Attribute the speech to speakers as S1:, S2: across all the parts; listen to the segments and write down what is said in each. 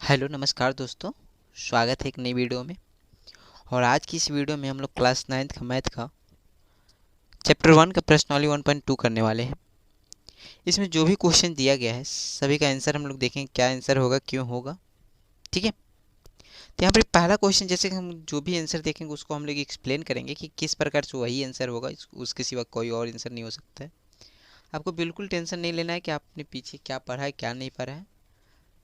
S1: Hello नमस्कार दोस्तों, स्वागत है एक नई वीडियो में। और आज की इस वीडियो में हम लोग क्लास 9th का मैथ का चैप्टर 1 का प्रश्नावली 1.2 करने वाले हैं। इसमें जो भी क्वेश्चन दिया गया है सभी का आंसर हम लोग देखेंगे, क्या आंसर होगा, क्यों होगा। ठीक है, तो यहाँ पर पहला क्वेश्चन, जैसे कि हम जो भी आंसर देखेंगे उसको हम लोग एक्सप्लेन करेंगे कि किस प्रकार से वही आंसर होगा, उसके सिवा कोई और आंसर नहीं हो सकता है। आपको बिल्कुल टेंशन नहीं लेना है कि आपने पीछे क्या पढ़ा है क्या नहीं पढ़ा है।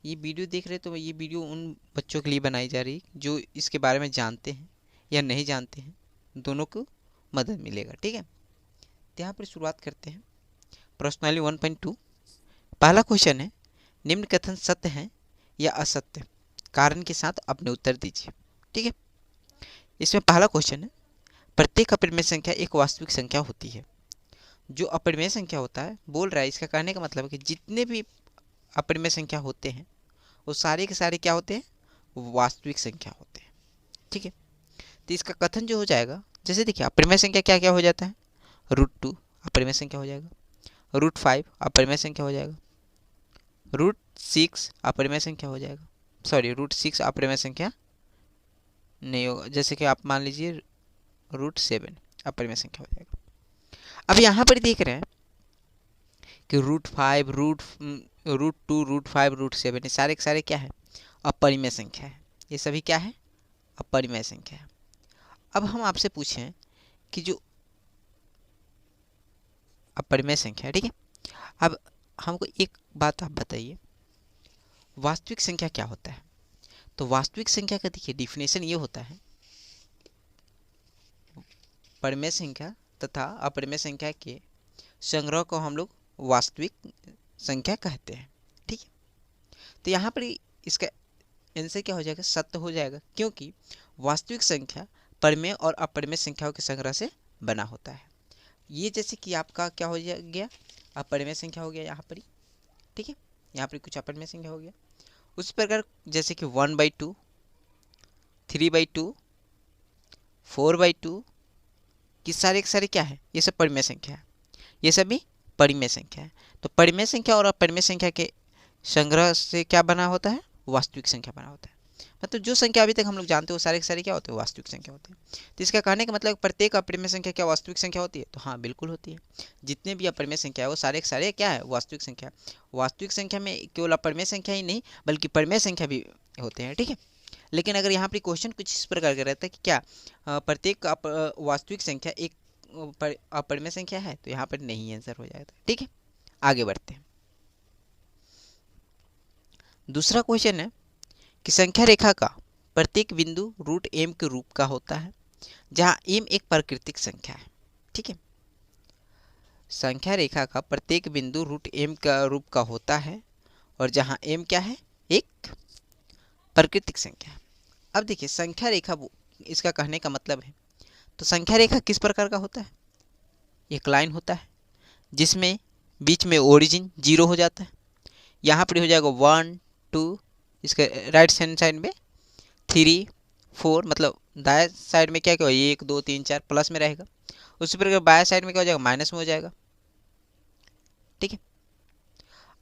S1: ये वीडियो देख रहे तो ये वीडियो उन बच्चों के लिए बनाई जा रही है जो इसके बारे में जानते हैं या नहीं जानते हैं, दोनों को मदद मिलेगा। ठीक है, तो यहाँ पर शुरुआत करते हैं प्रश्नावली 1.2। पहला क्वेश्चन है, निम्न कथन सत्य है या असत्य, कारण के साथ अपने उत्तर दीजिए। ठीक है, इसमें पहला क्वेश्चन है, प्रत्येक अपरिमेय संख्या एक वास्तविक संख्या होती है। जो अपरिमेय संख्या होता है, बोल रहा है, इसका कहने का मतलब है कि जितने भी अपरिमेय संख्या होते हैं वो सारे के सारे क्या होते हैं, वास्तविक संख्या होते हैं। ठीक है, तो इसका कथन जो हो जाएगा, जैसे देखिए अपरिमेय संख्या क्या क्या हो जाता है, √2 अपरिमेय संख्या हो जाएगा, √5 अपरिमेय संख्या हो जाएगा, √6 अपरिमेय संख्या हो जाएगा, सॉरी √6 अपरिमेय संख्या नहीं होगा, जैसे कि आप मान लीजिए √7 अपरिमेय संख्या हो जाएगा। अब यहाँ पर देख रहे हैं कि √5 √2 √5 √7 ये सारे के सारे क्या है, अपरिमेय संख्या है। ये सभी क्या है, अपरिमेय संख्या है। अब हम आपसे पूछें कि जो अपरिमेय संख्या है, ठीक है, अब हमको एक बात आप बताइए, वास्तविक संख्या क्या होता है। तो वास्तविक संख्या का देखिए डिफिनेशन ये होता है, परिमेय संख्या तथा अपरिमेय संख्या के संग्रह को हम लोग वास्तविक संख्या कहते हैं। ठीक है, तो यहाँ पर इसका आंसर क्या हो जाएगा, सत्य हो जाएगा, क्योंकि वास्तविक संख्या परिमेय और अपरिमेय संख्याओं के संग्रह से बना होता है। ये जैसे कि आपका क्या हो गया, अपरिमेय संख्या हो गया यहाँ पर। ठीक है, यहाँ पर कुछ अपरिमेय संख्या हो गया। उस प्रकार जैसे कि 1/2 3/2 4/2 कि सारे के सारे क्या है, ये सब परिमेय संख्या है, ये सभी परिमेय संख्या है। तो परिमेय संख्या और अपरिमेय संख्या के संग्रह से क्या बना होता है, वास्तविक संख्या बना होता है। मतलब जो संख्या अभी तक हम लोग जानते हो सारे के सारे क्या होते हैं, वास्तविक संख्या होते हैं। तो इसका कहने का मतलब प्रत्येक अपरिमेय संख्या क्या वास्तविक संख्या होती है, तो हाँ बिल्कुल होती है। जितने भी अपरिमेय संख्या है वो सारे के सारे क्या है, वास्तविक संख्या। वास्तविक संख्या में केवल अपरिमेय संख्या ही नहीं बल्कि परिमेय संख्या भी होते हैं। ठीक है, लेकिन अगर यहाँ पर क्वेश्चन कुछ इस प्रकार का रहता है कि क्या प्रत्येक वास्तविक संख्या एक अपरिमेय संख्या है, तो यहाँ पर नहीं आंसर हो जाता है। ठीक है, आगे बढ़ते हैं। दूसरा क्वेश्चन है कि संख्या रेखा का प्रत्येक बिंदु √m के रूप का होता है, जहाँ m एक प्राकृतिक संख्या है। ठीक है, संख्या रेखा का प्रत्येक बिंदु √m का रूप का होता है और जहाँ m क्या है, एक प्राकृतिक संख्या है। अब देखिए संख्या रेखा, इसका कहने का मतलब है, तो संख्या रेखा किस प्रकार का होता है, एक लाइन होता है जिसमें बीच में ओरिजिन 0 हो जाता है, यहाँ पर हो जाएगा 1 2, इसके राइट हैंड साइड में 3 4, मतलब दाएं साइड में क्या क्या 1 2 3 4 प्लस में रहेगा, उसी प्रकार बाएं साइड में क्या हो जाएगा, माइनस में हो जाएगा। ठीक है,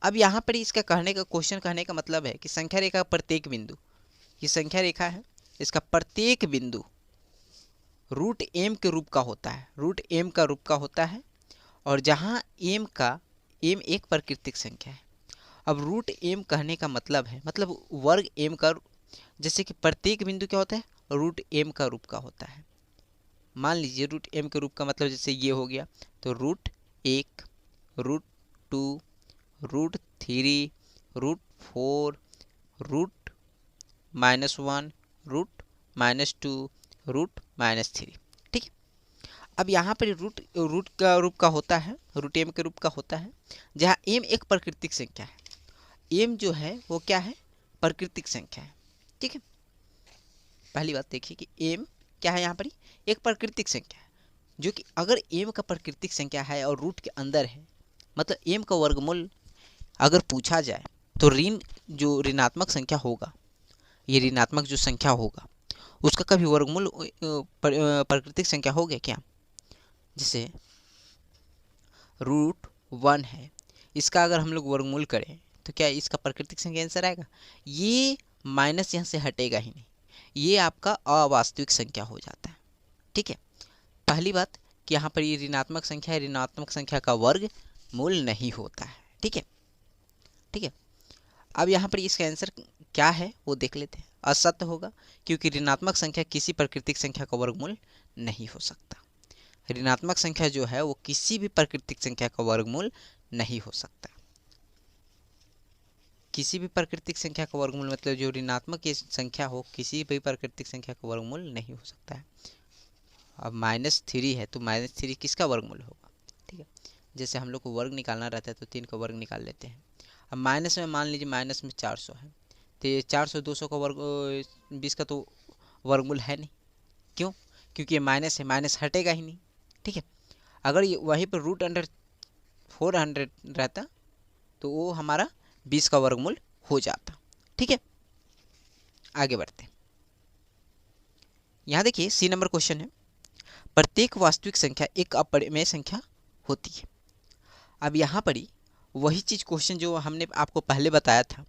S1: अब यहाँ पर इसका कहने का क्वेश्चन कहने का मतलब है कि संख्या रेखा का प्रत्येक बिंदु, ये संख्या रेखा है, इसका प्रत्येक बिंदु √m के रूप का होता है, √m का रूप का होता है और जहाँ m एक प्राकृतिक संख्या है। अब √m कहने का मतलब है, मतलब वर्ग m का, जैसे कि प्रत्येक बिंदु क्या होता है, √m का रूप का होता है। मान लीजिए √m के रूप का मतलब जैसे ये हो गया, तो √1 √2 √3 √4 √-1 √-2 √-3। ठीक है, अब यहाँ पर रूट का रूप का होता है, √m के रूप का होता है, जहाँ m एक प्राकृतिक संख्या है। m जो है वो क्या है, प्राकृतिक संख्या है। ठीक है, पहली बात देखिए कि m क्या है, यहाँ पर एक प्राकृतिक संख्या है, जो कि अगर m का प्राकृतिक संख्या है और रूट के अंदर है, मतलब m का वर्गमूल अगर पूछा जाए तो जो ऋणात्मक संख्या होगा, ये ऋणात्मक जो संख्या होगा उसका कभी वर्गमूल प्राकृतिक संख्या हो गया क्या, जैसे √1 है, इसका अगर हम लोग वर्गमूल करें तो क्या इसका प्राकृतिक संख्या आंसर आएगा। ये माइनस यहाँ से हटेगा ही नहीं, ये आपका अवास्तविक संख्या हो जाता है। ठीक है, पहली बात कि यहाँ पर ये ऋणात्मक संख्या है, ऋणात्मक संख्या का वर्ग मूल नहीं होता है। ठीक है, ठीक है। अब यहाँ पर इसका आंसर क्या है वो देख लेते हैं। असत्य होगा, क्योंकि ऋणात्मक संख्या किसी प्राकृतिक संख्या का वर्गमूल नहीं हो सकता। ऋणात्मक संख्या जो है वो किसी भी प्राकृतिक संख्या का वर्गमूल नहीं हो सकता। किसी भी प्राकृतिक संख्या का वर्गमूल मतलब जो ऋणात्मक ये संख्या हो, किसी भी प्राकृतिक संख्या का वर्गमूल नहीं हो सकता है। अब -3 है तो -3 किसका वर्गमूल होगा? ठीक है, जैसे हम लोग को वर्ग निकालना रहता है तो 3 का वर्ग निकाल लेते हैं। अब माइनस में मान लीजिए माइनस में 400 है, तो ये 400 200 का वर्ग 20 का तो वर्गमूल है नहीं। क्यों? क्योंकि ये माइनस है, माइनस हटेगा ही नहीं। ठीक है, अगर ये वहीं पर √400 रहता तो वो हमारा 20 का वर्गमूल हो जाता। ठीक है, आगे बढ़ते हैं। यहाँ देखिए सी नंबर क्वेश्चन है, प्रत्येक वास्तविक संख्या एक अपरिमेय संख्या होती है। अब यहाँ पर ही वही चीज़ क्वेश्चन जो हमने आपको पहले बताया था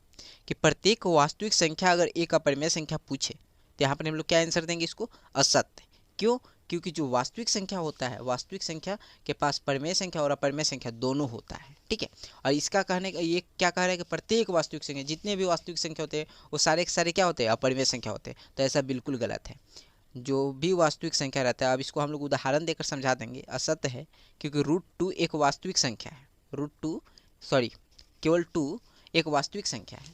S1: कि प्रत्येक वास्तविक संख्या अगर एक अपरिमेय संख्या पूछे तो यहाँ पर हम लोग क्या आंसर देंगे? इसको असत्य। क्यों? क्योंकि जो वास्तविक संख्या होता है, वास्तविक संख्या के पास परिमेय संख्या और अपरिमेय संख्या दोनों होता है। ठीक है, और इसका कहने का ये क्या कह रहा है कि प्रत्येक वास्तविक संख्या, जितने भी वास्तविक संख्या होते हैं वो सारे के सारे क्या होते हैं? अपरिमेय संख्या होते हैं। तो ऐसा बिल्कुल गलत है। जो भी वास्तविक संख्या रहता है, अब इसको हम लोग उदाहरण देकर समझा देंगे, असत्य है, क्योंकि √2 एक वास्तविक संख्या है। केवल 2 एक वास्तविक संख्या है।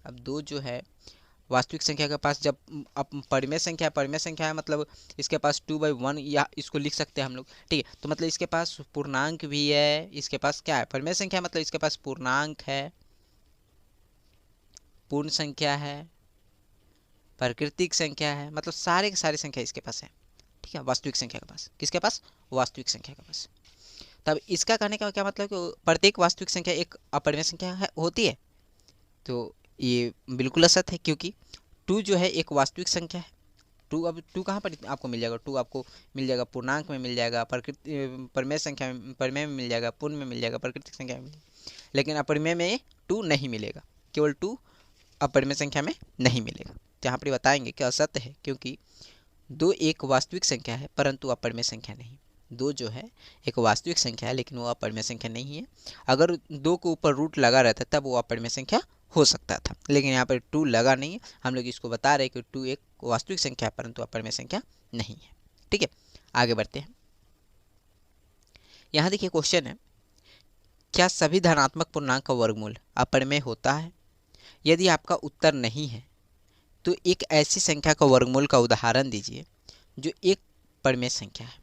S1: अब 2 जो है वास्तविक संख्या के पास, जब अब परिमेय संख्या है मतलब इसके पास 2/1 या इसको लिख सकते हैं हम लोग। ठीक है, तो मतलब इसके पास पूर्णांक भी है, इसके पास क्या है? परिमेय संख्या मतलब इसके पास पूर्णांक है, पूर्ण संख्या है, प्राकृतिक संख्या है, मतलब सारे के सारे संख्या इसके पास है। ठीक है, वास्तविक संख्या के पास, किसके पास? वास्तविक संख्या के पास। तब इसका कहने का क्या मतलब कि प्रत्येक वास्तविक संख्या एक अपरिमेय संख्या होती है? तो ये बिल्कुल असत्य है, क्योंकि 2 जो है एक वास्तविक संख्या है। 2 अब 2 कहाँ पर आपको मिल जाएगा? 2 आपको मिल जाएगा पूर्णांक में, मिल जाएगा परिमेय संख्या में, परिमेय में मिल जाएगा, पूर्ण में मिल जाएगा, प्राकृतिक संख्या में मिल जाएगा, लेकिन अपरिमेय में 2 नहीं मिलेगा। केवल 2 अपरिमेय संख्या में नहीं मिलेगा। तो यहाँ पर बताएंगे कि असत्य है, क्योंकि 2 एक वास्तविक संख्या है परंतु अपरिमेय संख्या नहीं। 2 जो है एक वास्तविक संख्या है लेकिन वो अपरिमेय संख्या नहीं है। अगर 2 के ऊपर रूट लगा रहता तब वो अपरिमेय संख्या हो सकता था, लेकिन यहाँ पर 2 लगा नहीं है। हम लोग इसको बता रहे हैं कि 2 एक वास्तविक संख्या है परंतु अपरिमेय संख्या नहीं है। ठीक है, आगे बढ़ते हैं। यहाँ देखिए क्वेश्चन है, क्या सभी धनात्मक पूर्णांक का वर्गमूल अपरिमेय होता है? यदि आपका उत्तर नहीं है तो एक ऐसी संख्या का वर्गमूल का उदाहरण दीजिए जो एक परिमेय संख्या है।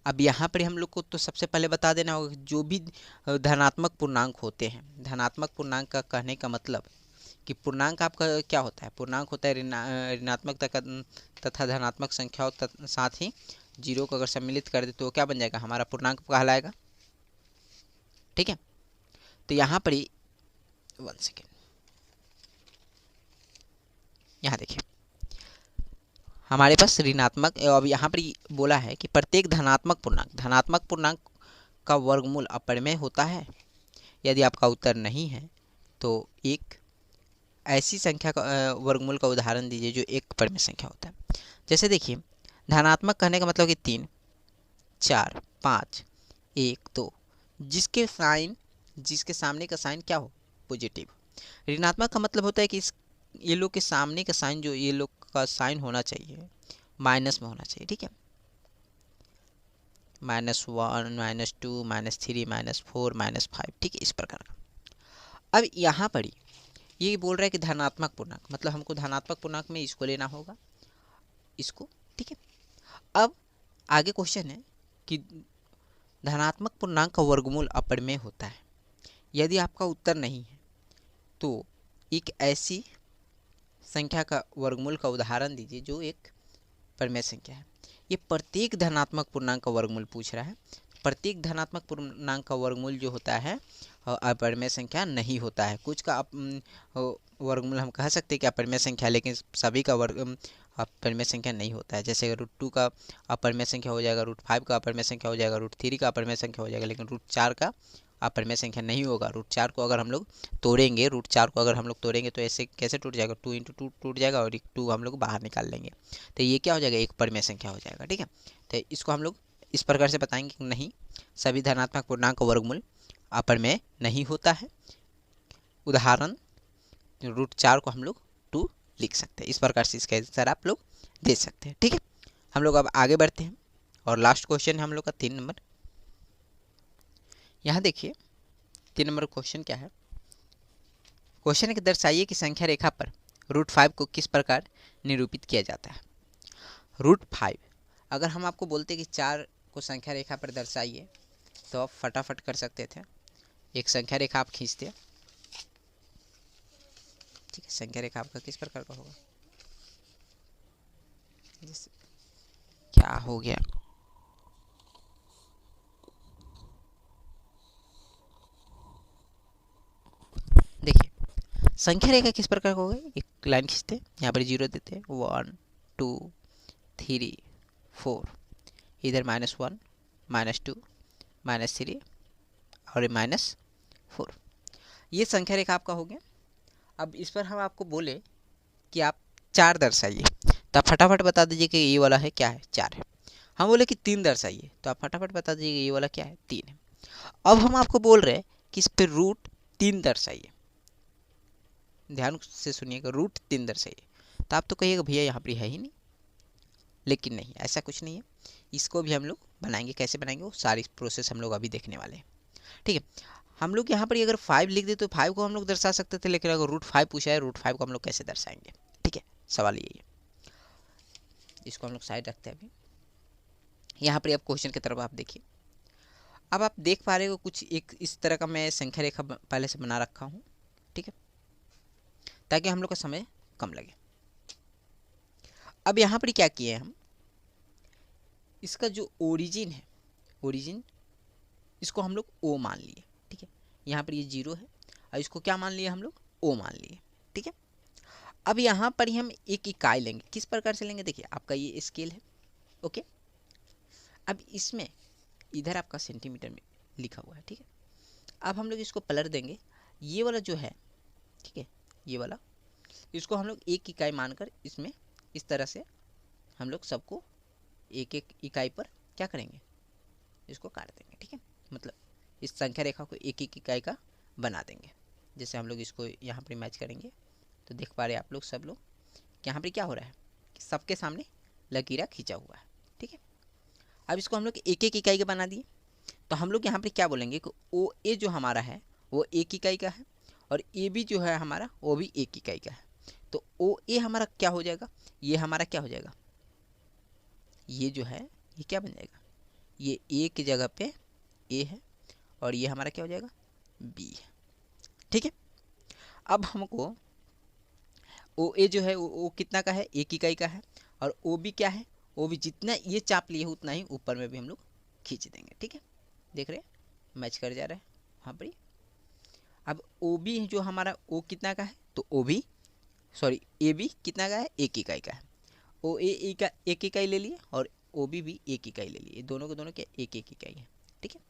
S1: अब यहाँ पर हम लोग को तो सबसे पहले बता देना होगा कि जो भी धनात्मक पूर्णांक होते हैं, धनात्मक पूर्णांक का कहने का मतलब कि पूर्णांक आपका क्या होता है? पूर्णांक होता है ऋणात्मक तथा धनात्मक संख्याओं साथ ही 0 को अगर सम्मिलित कर दे तो क्या बन जाएगा? हमारा पूर्णांक कहलाएगा। ठीक है, तो यहाँ पर ही 1 सेकेंड, यहाँ देखिए हमारे पास ऋणात्मक, अब यहाँ पर बोला है कि प्रत्येक धनात्मक पूर्णांक का वर्गमूल अपरिमेय होता है। यदि आपका उत्तर नहीं है तो एक ऐसी संख्या का वर्गमूल का उदाहरण दीजिए जो एक परिमेय संख्या होता है। जैसे देखिए धनात्मक कहने का मतलब कि 3, 4, 5, 1, 2, जिसके सामने का साइन क्या हो? पॉजिटिव। ऋणात्मक का मतलब होता है कि ये लोग के सामने का साइन, जो ये लोग का साइन होना चाहिए माइनस में होना चाहिए। ठीक है, -1, -2, -3, -4, -5। ठीक है, इस प्रकार का। अब यहाँ पर ये बोल रहा है कि धनात्मक पूर्णांक, मतलब हमको धनात्मक पूर्णांक में इसको लेना होगा, इसको। ठीक है, अब आगे क्वेश्चन है कि धनात्मक पूर्णांक का वर्गमूल अपरिमेय होता है। यदि आपका उत्तर नहीं है तो एक ऐसी संख्या का वर्गमूल का उदाहरण दीजिए जो एक परिमेय संख्या है। ये प्रत्येक धनात्मक पूर्णांक का वर्गमूल पूछ रहा है। प्रत्येक धनात्मक पूर्णांक का वर्गमूल जो होता है अपरिमेय संख्या नहीं होता है। कुछ का वर्गमूल हम कह सकते हैं कि अपरिमेय संख्या, लेकिन सभी का वर्ग अपरिमेय संख्या नहीं होता है। जैसे √2 का अपरिमेय संख्या हो जाएगा, √5 का अपरिमेय संख्या हो जाएगा, √3 का अपरिमेय संख्या हो जाएगा, लेकिन √4 का अपरिमेय संख्या नहीं होगा। रूट 4 को अगर हम लोग तोड़ेंगे, रूट 4 को अगर हम लोग तोड़ेंगे तो ऐसे कैसे टूट जाएगा, 2 इंटू 2 टूट जाएगा और 2 हम लोग बाहर निकाल लेंगे, तो ये क्या हो जाएगा, एक परिमेय संख्या हो जाएगा। ठीक है, तो इसको हम लोग इस प्रकार से बताएंगे कि नहीं, सभी धनात्मक पूर्णांक का वर्गमूल अपरिमेय नहीं होता है। उदाहरण रूट 4 को हम लोग 2 लिख सकते हैं। इस प्रकार से इसका आंसर आप लोग दे सकते हैं। ठीक है, हम लोग अब आगे बढ़ते हैं और लास्ट क्वेश्चन है हम लोग का 3 नंबर। यहाँ देखिए 3 नंबर क्वेश्चन क्या है। क्वेश्चन है कि दर्शाइए कि संख्या रेखा पर रूट 5 को किस प्रकार निरूपित किया जाता है। रूट 5 अगर हम आपको बोलते कि 4 को संख्या रेखा पर दर्शाइए तो आप फटाफट कर सकते थे। एक संख्या रेखा आप खींचते, ठीक है, संख्या रेखा आपका किस प्रकार का होगा, जैसे क्या हो गया, देखिए संख्या रेखा किस प्रकार का होगा। एक लाइन खींचते, यहाँ पर 0 देते, 1 2 3 4, इधर -1 -2 -3 और -4, ये संख्या रेखा आपका हो गया। अब इस पर हम आपको बोले कि आप 4 दर्शाइए तो आप फटाफट बता दीजिए कि ये वाला है क्या है, 4 है। हम बोले कि 3 दर्शाइए तो आप फटाफट बता दीजिए कि ये वाला क्या है, 3 है। अब हम आपको बोल रहे हैं कि इस पर रूट 3 दर्शाइए, ध्यान से सुनिएगा, रूट 3 दर्शाइए, तो आप तो कहिएगा भैया यहाँ पर है ही नहीं, लेकिन नहीं, ऐसा कुछ नहीं है। इसको भी हम लोग बनाएंगे, कैसे बनाएंगे वो सारी प्रोसेस हम लोग अभी देखने वाले हैं। ठीक है, हम लोग यहाँ पर अगर 5 लिख दे तो 5 को हम लोग दर्शा सकते थे, लेकिन अगर रूट 5 पूछा है, रूट 5 को हम लोग कैसे दर्शाएंगे। ठीक है, सवाल यही है। इसको हम लोग साइड रखते हैं अभी। यहाँ पर अब क्वेश्चन की तरफ आप देखिए। अब आप देख पा रहे हो कुछ एक इस तरह का मैं संख्या रेखा पहले से बना रखा हूँ। ठीक है, ताकि हम लोग का समय कम लगे। अब यहाँ पर क्या किए हम, इसका जो ओरिजिन है, ओरिजिन इसको हम लोग ओ मान लिए। ठीक है, यहाँ पर ये 0 है और इसको क्या मान लिए हम लोग, ओ मान लिए। ठीक है, अब यहाँ पर ही हम एक इकाई लेंगे। किस प्रकार से लेंगे, देखिए आपका ये स्केल है। ओके, अब इसमें इधर आपका सेंटीमीटर में लिखा हुआ है। ठीक है, अब हम लोग इसको पलट देंगे, ये वाला जो है, ठीक है, ये वाला, इसको हम लोग एक इकाई मानकर इसमें इस तरह से हम लोग सबको एक एक इकाई पर क्या करेंगे, इसको काट देंगे। ठीक है, मतलब इस संख्या रेखा को एक एक इकाई का बना देंगे। जैसे हम लोग इसको यहाँ पर मैच करेंगे तो देख पा रहे हैं आप लोग, सब लोग कि यहाँ पर क्या हो रहा है कि सबके सामने लकीरा खींचा हुआ है। ठीक है, अब इसको हम लोग एक एक इकाई का बना दिए, तो हम लोग यहाँ पर क्या बोलेंगे कि ओ ए जो हमारा है वो एक इकाई का है और ए बी जो है हमारा वो भी एक इकाई का है। तो ओ ए हमारा क्या हो जाएगा, ये हमारा क्या हो जाएगा, ये जो है ये क्या बन जाएगा, ये ए की जगह पे ए है और ये हमारा क्या हो जाएगा, बी है। ठीक है, अब हमको ओ ए जो है वो कितना का है, एक इकाई का है, और ओ बी क्या है, ओ बी जितना ये चाप लिए उतना ही ऊपर में भी हम लोग खींच देंगे। ठीक है, देख रहे हैं मैच कर जा रहा है वहाँ पर। अब ओ बी जो हमारा ओ कितना का है, तो O B sorry A B कितना का है, एक इकाई का है। ओ ए का एक इकाई ले लिए और ओ बी भी एक इकाई ले लिए, दोनों के दोनों क्या एक एक इकाई है। ठीक है,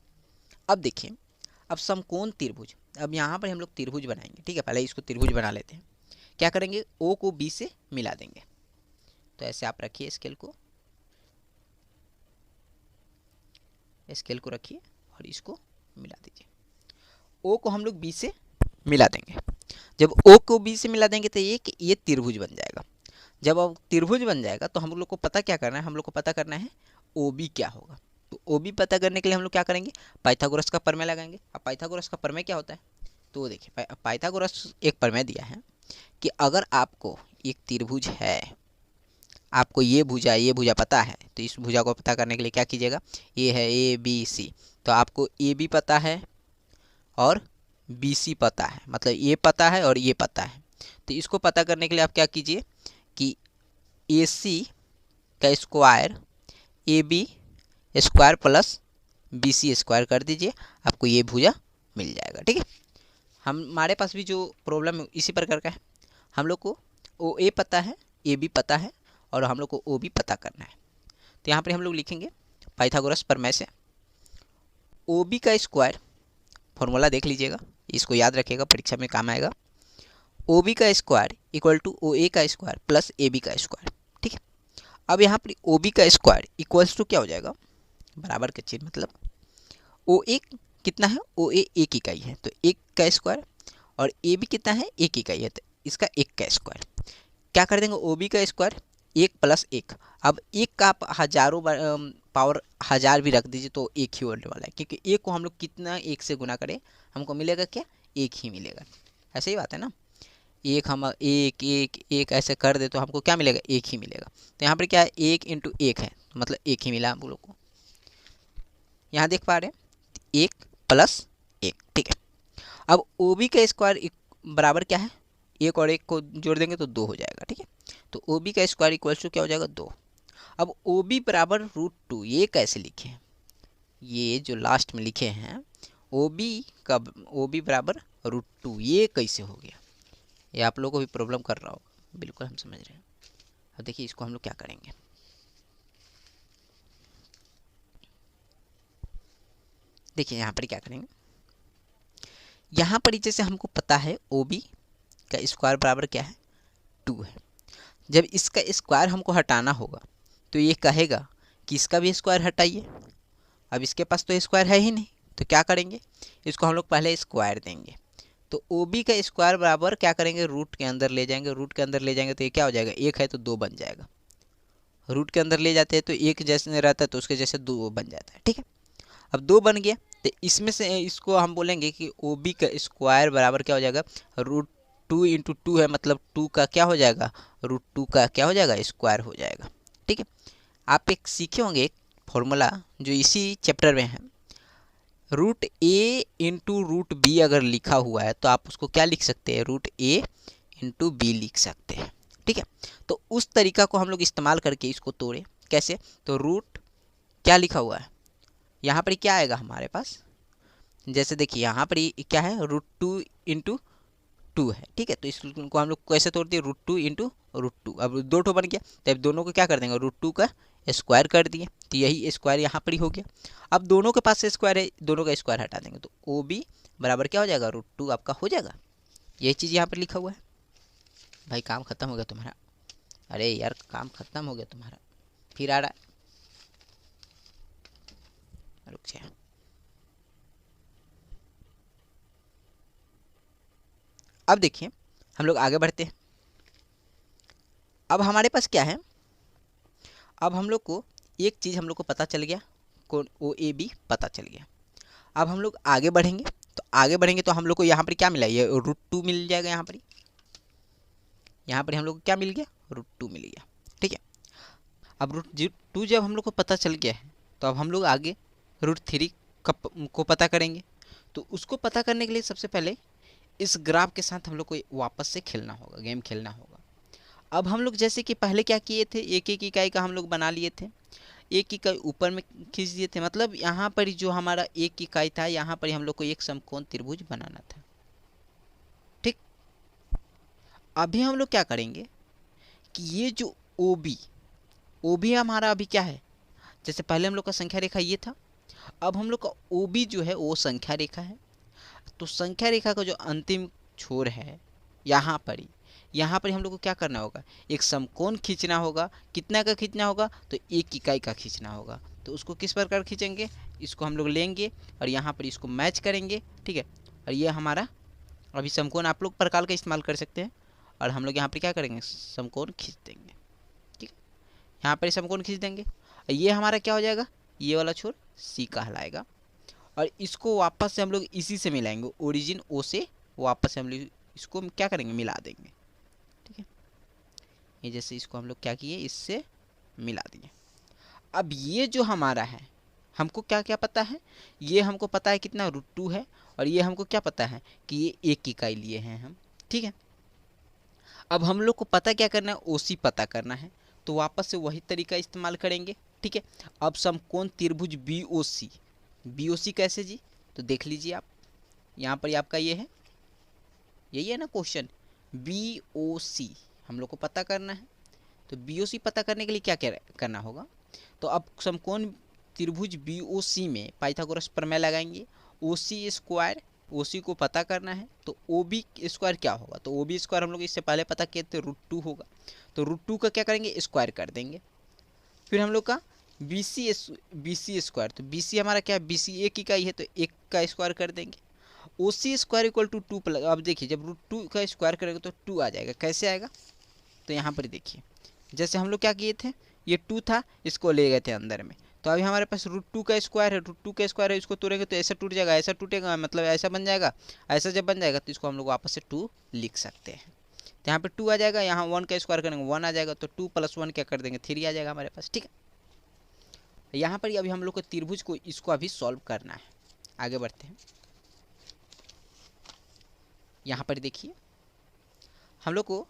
S1: अब देखिए, अब समकोण त्रिभुज, अब यहाँ पर हम लोग त्रिभुज बनाएंगे। ठीक है, पहले इसको त्रिभुज बना लेते हैं। क्या करेंगे, ओ को बी से मिला देंगे। तो ऐसे आप रखिए स्केल को रखिए और इसको मिला दीजिए। ओ को हम लोग बी से मिला देंगे। जब ओ को बी से मिला देंगे तो ये त्रिभुज बन जाएगा। जब अब त्रिभुज बन जाएगा तो हम लोग को पता क्या करना है, हम लोग को पता करना है ओ बी क्या होगा। तो ओ बी पता करने के लिए हम लोग क्या करेंगे, पाइथागोरस का प्रमेय लगाएंगे। अब पाइथागोरस का प्रमेय क्या होता है, तो देखिए पाइथागोरस एक प्रमेय दिया है कि अगर आपको एक त्रिभुज है, आपको ये भुजा पता है, तो इस भुजा को पता करने के लिए क्या कीजिएगा, ये है ए बी सी, तो आपको ए बी पता है और बी सी पता है, मतलब ये पता है और ये पता है। तो इसको पता करने के लिए आप क्या कीजिए कि ए सी का square A B square plus B C square कर दीजिए, आपको ये भुजा मिल जाएगा। ठीक है, हमारे पास भी जो प्रॉब्लम इसी प्रकार का है, हम लोग को ओ ए पता है, ए बी पता है और हम लोग को ओ बी पता करना है। तो यहाँ पर हम लोग लिखेंगे पाइथागोरस प्रमेय से ओ बी का स्क्वायर फॉर्मूला देख लीजिएगा, इसको याद रखिएगा, परीक्षा में काम आएगा। ओ बी का स्क्वायर इक्वल टू ओ ए का स्क्वायर प्लस ए बी का स्क्वायर। ठीक है, अब यहाँ पर ओ बी का स्क्वायर इक्वल्स टू क्या हो जाएगा, बराबर का चिन्ह, मतलब ओ ए कितना है, ओ ए एक इकाई है तो एक का स्क्वायर, और ए बी कितना है, एक इकाई है तो इसका एक का स्क्वायर। क्या कर देंगे, ओ बी का स्क्वायर एक प्लस एक। अब एक का आप हजारों पावर 1000 भी रख दीजिए तो एक ही होने वाला है, क्योंकि एक को हम लोग कितना एक से गुना करें हमको मिलेगा क्या, एक ही मिलेगा। ऐसे ही बात है ना, एक हम एक एक एक ऐसे कर दे तो हमको क्या मिलेगा, एक ही मिलेगा। तो यहाँ पर क्या है, एक इंटू एक है मतलब एक ही मिला हम लोग को। यहाँ देख पा रहे हैं एक प्लस एक। ठीक है, अब ओ बी का स्क्वायर बराबर क्या है, एक और एक को जोड़ देंगे तो 2 हो जाएगा। ठीक है, तो ओ बी का स्क्वायर इक्वल्स टू क्या हो जाएगा, 2। अब ओ बी बराबर √2, ये कैसे लिखे हैं, ये जो लास्ट में लिखे हैं ओ बी बराबर √2, ये कैसे हो गया, ये आप लोगों को भी प्रॉब्लम कर रहा होगा, बिल्कुल हम समझ रहे हैं। अब देखिए इसको हम लोग क्या करेंगे, देखिए यहाँ पर क्या करेंगे, यहाँ पर जैसे हमको पता है ओ बी का स्क्वायर बराबर क्या है, 2 है। जब इसका स्क्वायर हमको हटाना होगा तो ये कहेगा कि इसका भी स्क्वायर हटाइए। अब इसके पास तो स्क्वायर है ही नहीं, तो क्या करेंगे, इसको हम लोग पहले स्क्वायर देंगे। तो ओ बी का स्क्वायर बराबर क्या करेंगे, रूट के अंदर ले जाएंगे, रूट के अंदर ले जाएंगे तो ये क्या हो जाएगा, एक है तो 2 बन जाएगा। रूट के अंदर ले जाते हैं तो एक जैसे रहता है तो उसके जैसे 2 बन जाता है। ठीक है, अब 2 बन गया तो इसमें से इसको हम बोलेंगे कि ओ बी का स्क्वायर बराबर क्या हो जाएगा, √2 इंटू 2 है मतलब 2 का क्या हो जाएगा, √2 का क्या हो जाएगा, स्क्वायर हो जाएगा। ठीक है, आप एक सीखे होंगे एक फॉर्मूला जो इसी चैप्टर में है, √a इंटू √b अगर लिखा हुआ है तो आप उसको क्या लिख सकते हैं, √a इंटू b लिख सकते हैं। ठीक है, तो उस तरीका को हम लोग इस्तेमाल करके इसको तोड़े, कैसे, तो रूट क्या लिखा हुआ है, यहाँ पर क्या आएगा हमारे पास, जैसे देखिए यहाँ पर क्या है, √2 इंटू 2 है। ठीक है, तो इसको हम लोग कैसे तोड़ दिए, √2 इंटू √2, अब 2 ठो बन गया तो अब दोनों को क्या कर देंगे, √2 का स्क्वायर कर दिए तो यही स्क्वायर यहाँ पर ही हो गया। अब दोनों के पास से स्क्वायर है, दोनों का स्क्वायर हटा देंगे तो ओ बी बराबर क्या हो जाएगा, √2 आपका हो जाएगा। यही चीज़ यहाँ पर लिखा हुआ है। भाई काम खत्म हो गया तुम्हारा, अरे यार काम खत्म हो गया तुम्हारा, फिर आ रहा है, रुक जाए। अब देखिए हम लोग आगे बढ़ते हैं। अब हमारे पास क्या है, अब हम लोग को एक चीज़ हम लोग को पता चल गया, कौन, ओ ए बी पता चल गया। अब हम लोग आगे बढ़ेंगे तो हम लोग को यहाँ पर क्या मिला, ये √2 मिल जाएगा, यहाँ पर हम लोग को क्या मिल गया, √2 मिल गया। ठीक है, अब √2 जब हम लोग को पता चल गया है तो अब हम लोग आगे √3 को पता करेंगे। तो उसको पता करने के लिए सबसे पहले इस ग्राफ के साथ हम लोग को वापस से खेलना होगा, गेम खेलना होगा। अब हम लोग जैसे कि पहले क्या किए थे, एक एक इकाई का हम लोग बना लिए थे, एक इकाई ऊपर में खींच दिए थे, मतलब यहाँ पर जो हमारा एक इकाई था यहाँ पर हम लोग को एक समकोण त्रिभुज बनाना था। ठीक, अभी हम लोग क्या करेंगे कि ये जो ओ बी हमारा अभी क्या है, जैसे पहले हम लोग का संख्या रेखा ये था, अब हम लोग का ओ बी जो है वो संख्या रेखा है। तो संख्या रेखा का जो अंतिम छोर है यहाँ पर हम लोग को क्या करना होगा, एक समकोण खींचना होगा। कितना का खींचना होगा, तो एक इकाई का खींचना होगा। तो उसको किस प्रकार खींचेंगे, इसको हम लोग लेंगे और यहाँ पर इसको मैच करेंगे। ठीक है, और ये हमारा अभी समकोण आप लोग प्रकार का इस्तेमाल कर सकते हैं, और हम लोग यहाँ पर क्या करेंगे, समकोण खींच देंगे। ठीक है, यहाँ पर समकोण खींच देंगे, और ये हमारा क्या हो जाएगा, ये वाला छोर सी कहलाएगा। और इसको वापस से हम लोग इसी से मिलाएंगे, ओरिजिन ओ से वापस से हम लोग इसको क्या करेंगे, मिला देंगे। ठीक है, ये जैसे इसको हम लोग क्या किए, इससे मिला दिए। अब ये जो हमारा है हमको क्या क्या पता है, ये हमको पता है कितना, √2 है, और ये हमको क्या पता है कि ये एक इकाई लिए हैं हम। ठीक है, अब हम लोग को पता क्या करना है, ओसी पता करना है, तो वापस से वही तरीका इस्तेमाल करेंगे। ठीक है, अब समकोण त्रिभुज बी ओ सी कैसे जी, तो देख लीजिए आप, यहाँ पर आपका ये है, यही है ना क्वेश्चन, बी ओ सी हम लोग को पता करना है। तो बी ओ सी पता करने के लिए क्या करना होगा, तो अब समकोण त्रिभुज बी ओ सी में पाइथागोरस प्रमेय लगाएंगे, ओसी स्क्वायर, ओसी को पता करना है तो ओबी स्क्वायर क्या होगा, तो ओबी स्क्वायर हम लोग इससे पहले पता किए थे √2 होगा, तो √2 का क्या करेंगे स्क्वायर कर देंगे। फिर हम लोग का BC स्क्वायर, तो BC हमारा क्या है, BC एक इकाई है तो एक का स्क्वायर कर देंगे। OC square equal to 2 plus, अब देखिए जब √2 का स्क्वायर करेंगे तो 2 आ जाएगा, कैसे आएगा, तो यहाँ पर देखिए जैसे हम लोग क्या किए थे, ये 2 था इसको ले गए थे अंदर में, तो अभी हमारे पास √2 का स्क्वायर है, √2 का स्क्वायर है, इसको तोड़ेंगे तो ऐसा टूट जाएगा, ऐसा टूटेगा मतलब ऐसा बन जाएगा, ऐसा जब बन जाएगा तो इसको हम लोग वापस से 2 लिख सकते हैं। तो यहाँ पे 2 आ जाएगा, यहाँ 1 का स्क्वायर करेंगे 1 आ जाएगा, तो 2 + 1 क्या कर देंगे 3 आ जाएगा हमारे पास, ठीक है। यहाँ पर अभी हम लोग को त्रिभुज को इसको अभी सॉल्व करना है, आगे बढ़ते हैं। यहाँ पर देखिए हम लोग को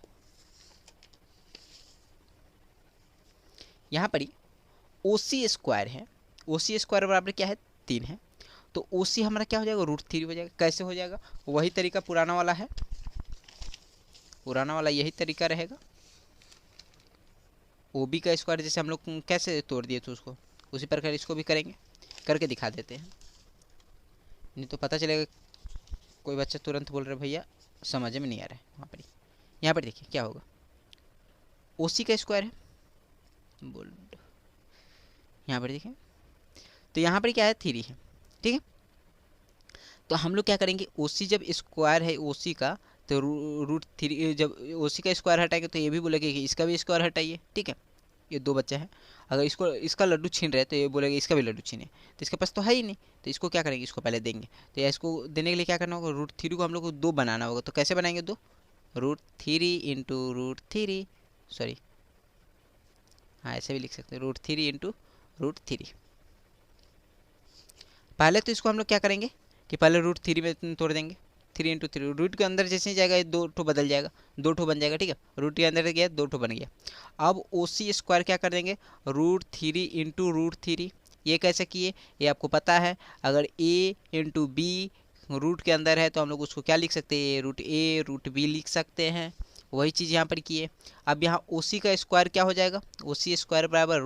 S1: यहाँ पर OC स्क्वायर है, OC स्क्वायर बराबर क्या है 3 है, तो OC हमारा क्या हो जाएगा √3 हो जाएगा, कैसे हो जाएगा, वही तरीका पुराना वाला है, पुराना वाला यही तरीका रहेगा। OB का स्क्वायर जैसे हम लोग कैसे तोड़ दिए थे उसको, उसी प्रकार इसको भी करेंगे, करके दिखा देते हैं, नहीं तो पता चलेगा कोई बच्चा तुरंत बोल रहे भैया समझ में नहीं आ रहा है। वहाँ पर यहाँ पर देखिए क्या होगा, OC का स्क्वायर है बोल, यहाँ पर देखिए तो यहाँ पर क्या है 3 है, ठीक है। तो हम लोग क्या करेंगे OC जब स्क्वायर है OC का तो √3, जब OC का स्क्वायर हटाएंगे तो ये भी बोलेगा कि इसका भी स्क्वायर हटाइए, ठीक है। ये 2 बच्चा है, अगर इसको इसका लड्डू छीन रहे तो ये बोलेगा इसका भी लड्डू छीने, तो इसके पास तो है ही नहीं, तो इसको क्या करेंगे इसको पहले देंगे, तो या इसको देने के लिए क्या करना होगा √3 को हम लोग को 2 बनाना होगा, तो कैसे बनाएंगे 2, √3 × √3, सॉरी हाँ ऐसे भी लिख सकते हैं √3 × √3। पहले तो इसको हम लोग क्या करेंगे कि पहले √3 में तोड़ देंगे, 3 × 3 रूट के अंदर जैसे ही जाएगा ये 2 ठो बदल जाएगा, 2 ठो बन जाएगा, ठीक है। रूट के अंदर गया 2 ठो बन गया। अब OC स्क्वायर क्या कर देंगे √3 × √3, ये कैसे किए ये आपको पता है, अगर A × B रूट के अंदर है तो हम लोग उसको क्या लिख सकते हैं √A √B लिख सकते हैं, वही चीज़ यहाँ पर किए। अब यहाँ OC का स्क्वायर क्या हो जाएगा, OC स्क्वायर बराबर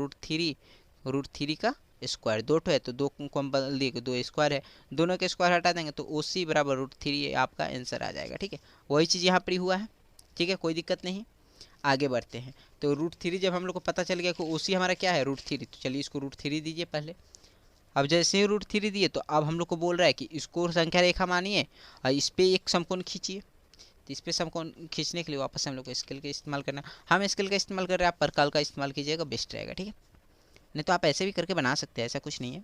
S1: √3 का स्क्वायर, 2 ठो है तो 2 को हम बदल दिए 2 स्क्वायर है, दोनों के स्क्वायर हटा देंगे तो OC बराबर √3 आपका आंसर आ जाएगा, ठीक है। वही चीज़ यहाँ पर ही हुआ है, ठीक है, कोई दिक्कत नहीं। आगे बढ़ते हैं, तो √3 जब हम लोग को पता चल गया कि OC हमारा क्या है √3, तो चलिए इसको √3 दीजिए पहले। अब जैसे ही √3 दिए तो अब हम लोग को बोल रहा है कि इसको संख्या रेखा मानिए और इस पर एक समकोण खींचिए, तो इस पर समकोण खींचने के लिए वापस हम लोग को स्केल का इस्तेमाल करना, हम स्केल का इस्तेमाल कर रहे हैं, आप परकाल का इस्तेमाल कीजिएगा बेस्ट रहेगा, ठीक है। नहीं तो आप ऐसे भी करके बना सकते हैं, ऐसा कुछ नहीं है,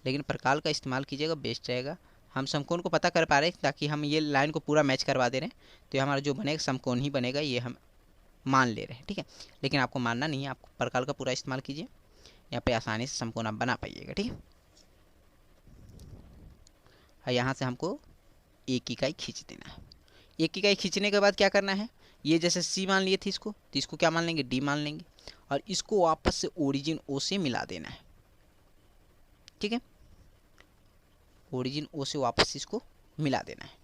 S1: लेकिन परकाल का इस्तेमाल कीजिएगा बेस्ट रहेगा। हम समकोण को पता कर पा रहे हैं ताकि हम ये लाइन को पूरा मैच करवा दे रहे हैं, तो ये हमारा जो बनेगा समकोण ही बनेगा, ये हम मान ले रहे हैं, ठीक है। लेकिन आपको मानना नहीं है, आपको परकाल का पूरा इस्तेमाल कीजिए, यहाँ पे आसानी से समकोण आप बना पाइएगा, ठीक है। और यहाँ से हमको 1 इकाई खींच देना है। 1 इकाई खींचने के बाद क्या करना है, ये जैसे C मान लिए थे इसको, तो इसको क्या मान लेंगे D मान लेंगे, और इसको वापस से ओरिजिन O से मिला देना है, ठीक है। ओरिजिन O से वापस इसको मिला देना है।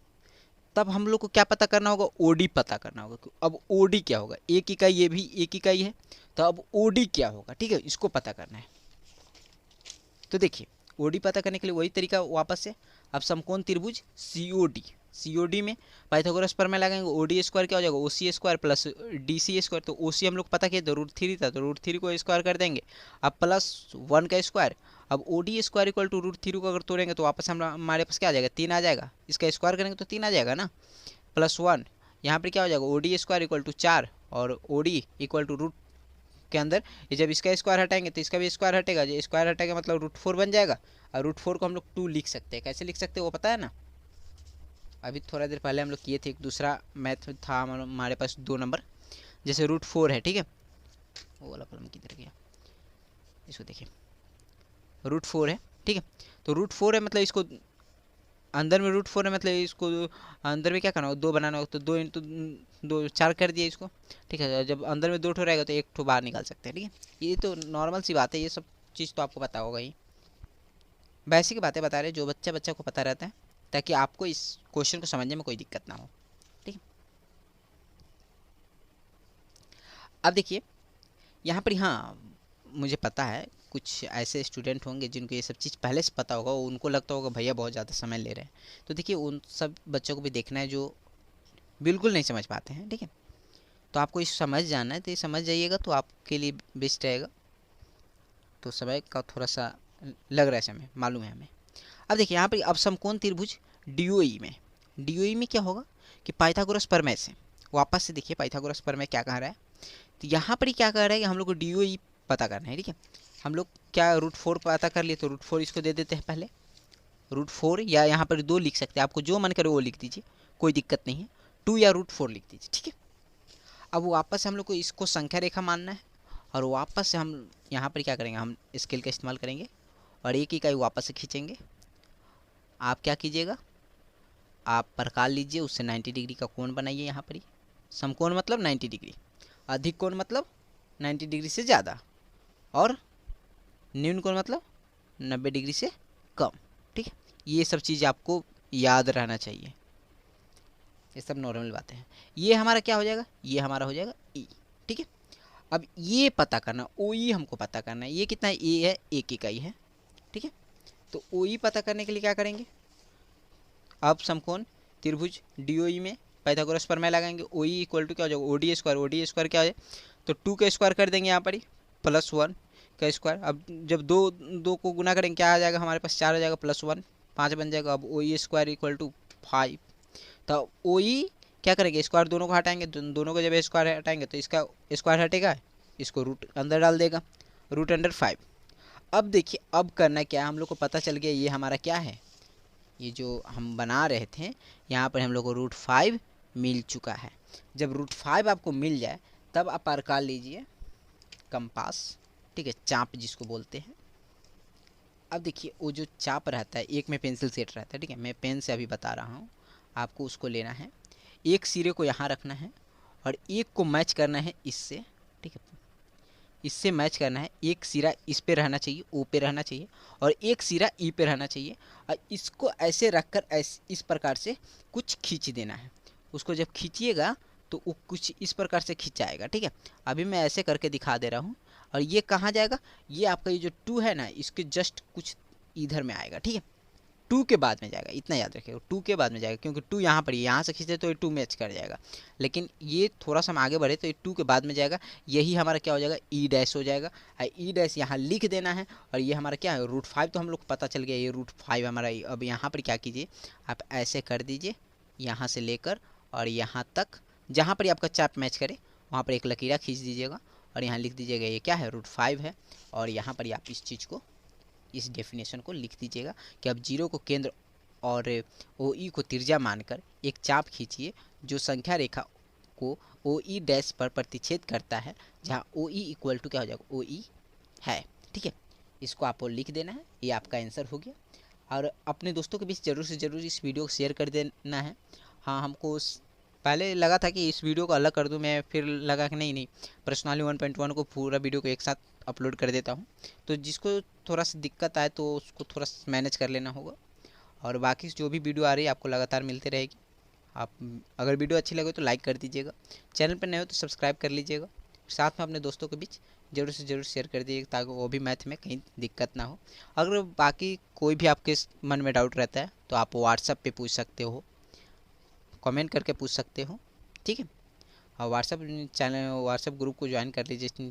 S1: तब हम लोग को क्या पता करना होगा OD पता करना होगा। अब OD क्या होगा, 1 इकाई, ये भी 1 इकाई है, तो अब OD क्या होगा, ठीक है, इसको पता करना है। तो देखिए OD पता करने के लिए वही तरीका वापस से, अब समकोण त्रिभुज COD में पाइथागोरस प्रमेय लगाएंगे, OD स्क्वायर क्या हो जाएगा OC square plus DC square, तो OC हम लोग पता किए तो √3 था, तो √3 को स्क्वायर कर देंगे, अब +1 का स्क्वायर, अब OD स्क्वायर इक्वल टू √3 को अगर तोड़ेंगे तो वापस हमारे पास क्या आ जाएगा 3 आ जाएगा, इसका स्क्वायर करेंगे तो 3 आ जाएगा ना, +1 यहाँ पर क्या हो जाएगा OD स्क्वायर इक्वल टू 4 और OD इक्वल टू रूट के अंदर ये जब इसका स्क्वायर हटाएंगे तो इसका भी स्क्वायर हटेगा, जो स्क्वायर हटेगा मतलब √4 बन जाएगा, और √4 को हम लोग 2 लिख सकते हैं। कैसे लिख सकते हैं वो पता है ना, अभी थोड़ा देर पहले हम लोग किए थे, एक दूसरा मैथ था हमारे पास 2 नंबर, जैसे √4 है, ठीक है, वो वाला प्रॉब्लम किधर गया, इसको देखिए √4 है, ठीक है, तो √4 है मतलब इसको अंदर में √4 है मतलब इसको अंदर में क्या करना होगा 2 बनाना होगा, तो 2 × 2 4 कर दिया इसको, ठीक है। जब अंदर में 2 ठो रहेगा तो 1 ठो बाहर निकाल सकते हैं, ठीक है। ये तो नॉर्मल सी बात है, ये सब चीज़ तो आपको पता होगा ही, बेसिक बातें बता रहे जो बच्चा को पता रहता है, ताकि आपको इस क्वेश्चन को समझने में कोई दिक्कत ना हो, ठीक है। अब देखिए यहाँ पर, हाँ मुझे पता है कुछ ऐसे स्टूडेंट होंगे जिनको ये सब चीज़ पहले से पता होगा, उनको लगता होगा भैया बहुत ज़्यादा समय ले रहे हैं। तो देखिए उन सब बच्चों को भी देखना है जो बिल्कुल नहीं समझ पाते हैं, ठीक है। तो आपको इस समझ जाना है, तो ये समझ जाइएगा तो आपके लिए बेस्ट रहेगा। तो समय का थोड़ा सा लग रहा है, समय मालूम है हमें। अब देखिए यहाँ पर अब समकोण त्रिभुज डीओई में क्या होगा कि पाइथागोरस प्रमेय से वापस से देखिए पाइथागोरस प्रमेय क्या कह रहा है। तो यहाँ पर ही क्या कह रहा है कि हम लोग को डीओई पता करना है, ठीक है। हम लोग क्या √4 पता कर लिए, तो √4 इसको दे देते हैं पहले, √4 या यहाँ पर 2 लिख सकते हैं, आपको जो मन करे वो लिख दीजिए, कोई दिक्कत नहीं है। 2 या √4 लिख दीजिए, ठीक है। अब वापस से हम लोग को इसको संख्या रेखा मानना है और वापस से हम यहाँ पर क्या करेंगे, हम स्केल का इस्तेमाल करेंगे और एक इकाई वापस से खींचेंगे। आप क्या कीजिएगा, आप प्रकार लीजिए, उससे 90 डिग्री का कोण बनाइए। यहाँ पर ही समकोण मतलब 90 डिग्री, अधिक कोण मतलब 90 डिग्री से ज़्यादा, और न्यून कोण मतलब 90 डिग्री से कम, ठीक है। ये सब चीज़ आपको याद रहना चाहिए, ये सब नॉर्मल बातें हैं। ये हमारा क्या हो जाएगा, ये हमारा हो जाएगा ई, ठीक है। अब ये पता करना, ओ ई हमको पता करना है, ये कितना है, ए है, एक इकाई है, ठीक है। तो ओ ई पता करने के लिए क्या करेंगे, अब समकोण त्रिभुज डीओई में पाइथागोरस प्रमेय लगाएंगे। ओ ई इक्वल टू क्या हो जाएगा, ओडी स्क्वायर, ओडी स्क्वायर क्या हो जाए, तो 2 का स्क्वायर कर देंगे यहाँ पर ही, +1 का स्क्वायर। अब जब दो को गुना करेंगे क्या आ जाएगा हमारे पास, 4 आ जाएगा, +1 5 बन जाएगा। अब ओ ई स्क्वायर इक्वल टू 5, तो ओ ई क्या करेंगे, स्क्वायर दोनों को हटाएंगे, दोनों को जब स्क्वायर हटाएंगे तो इसका स्क्वायर हटेगा, इसको रूट अंदर डाल देगा, √5। अब देखिए अब करना क्या है, हम लोग को पता चल गया ये हमारा क्या है, ये जो हम बना रहे थे यहाँ पर हम लोग को √5 मिल चुका है। जब √5 आपको मिल जाए तब आप प्रकार लीजिए कंपास, ठीक है, चाप जिसको बोलते हैं। अब देखिए वो जो चाप रहता है, एक में पेंसिल सेट रहता है, ठीक है, मैं पेन से अभी बता रहा हूँ, आपको उसको लेना है, एक सिरे को यहाँ रखना है और एक को मैच करना है इससे, ठीक है, इससे मैच करना है। एक सिरा इस पे रहना चाहिए, ओ पे रहना चाहिए, और एक सिरा ई पे रहना चाहिए, और इसको ऐसे रखकर इस प्रकार से कुछ खींच देना है। उसको जब खींचिएगा तो वो कुछ इस प्रकार से खिंचाएगा, ठीक है। अभी मैं ऐसे करके दिखा दे रहा हूँ, और ये कहाँ जाएगा, ये आपका ये जो 2 है ना, इसके जस्ट कुछ इधर में आएगा, ठीक है। 2 के बाद में जाएगा, इतना याद रखिएगा, 2 के बाद में जाएगा, क्योंकि 2 यहाँ पर, यहाँ से खींचे तो ये 2 मैच कर जाएगा, लेकिन ये थोड़ा सा हम आगे बढ़े तो ये 2 के बाद में जाएगा। यही हमारा क्या हो जाएगा, ई डैश हो जाएगा, ई डैश यहाँ लिख देना है। और ये हमारा क्या है, √5 तो हम लोग को पता चल गया, ये √5 हमारा। अब यहाँ पर क्या कीजिए, आप ऐसे कर दीजिए, यहाँ से लेकर और यहाँ तक, जहाँ पर आपका चाप मैच करे वहाँ पर एक लकीरा खींच दीजिएगा और यहाँ लिख दीजिएगा ये क्या है, √5 है। और यहाँ पर आप इस चीज़ को, इस डेफिनेशन को लिख दीजिएगा कि अब 0 को केंद्र और ओ ई को त्रिज्या मानकर एक चाप खींचिए जो संख्या रेखा को ओ ई डैश पर प्रतिच्छेद करता है, जहाँ ओ ई इक्वल टू क्या हो जाएगा, ओ ई है, ठीक है। इसको आपको लिख देना है, ये आपका आंसर हो गया। और अपने दोस्तों के बीच ज़रूर से ज़रूर इस वीडियो को शेयर कर देना है। हाँ, हमको पहले लगा था कि इस वीडियो को अलग कर दूं मैं, फिर लगा कि नहीं पर्सनली 1.1 को पूरा वीडियो को एक साथ अपलोड कर देता हूं। तो जिसको थोड़ा सा दिक्कत आए तो उसको थोड़ा मैनेज कर लेना होगा, और बाकी जो भी वीडियो आ रही है आपको लगातार मिलते रहेगी। आप अगर वीडियो अच्छी लगे तो लाइक कर दीजिएगा, चैनल पर नए हो तो सब्सक्राइब कर लीजिएगा, साथ में अपने दोस्तों के बीच ज़रूर से ज़रूर शेयर कर दीजिएगा ताकि वो भी मैथ में कहीं दिक्कत ना हो। अगर बाकी कोई भी आपके मन में डाउट रहता है तो आप व्हाट्सएप पे पूछ सकते हो, कमेंट करके पूछ सकते हो, ठीक है। और व्हाट्सएप ग्रुप को ज्वाइन कर लीजिए,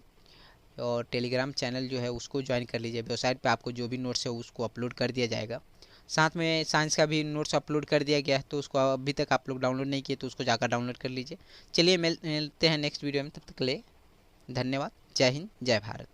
S1: और टेलीग्राम चैनल जो है उसको ज्वाइन कर लीजिए। वेबसाइट पे आपको जो भी नोट्स है उसको अपलोड कर दिया जाएगा, साथ में साइंस का भी नोट्स अपलोड कर दिया गया है, तो उसको अभी तक आप लोग डाउनलोड नहीं किए तो उसको जाकर डाउनलोड कर लीजिए। चलिए मिलते हैं नेक्स्ट वीडियो में, तब तक के लिए धन्यवाद। जय हिंद, जय भारत।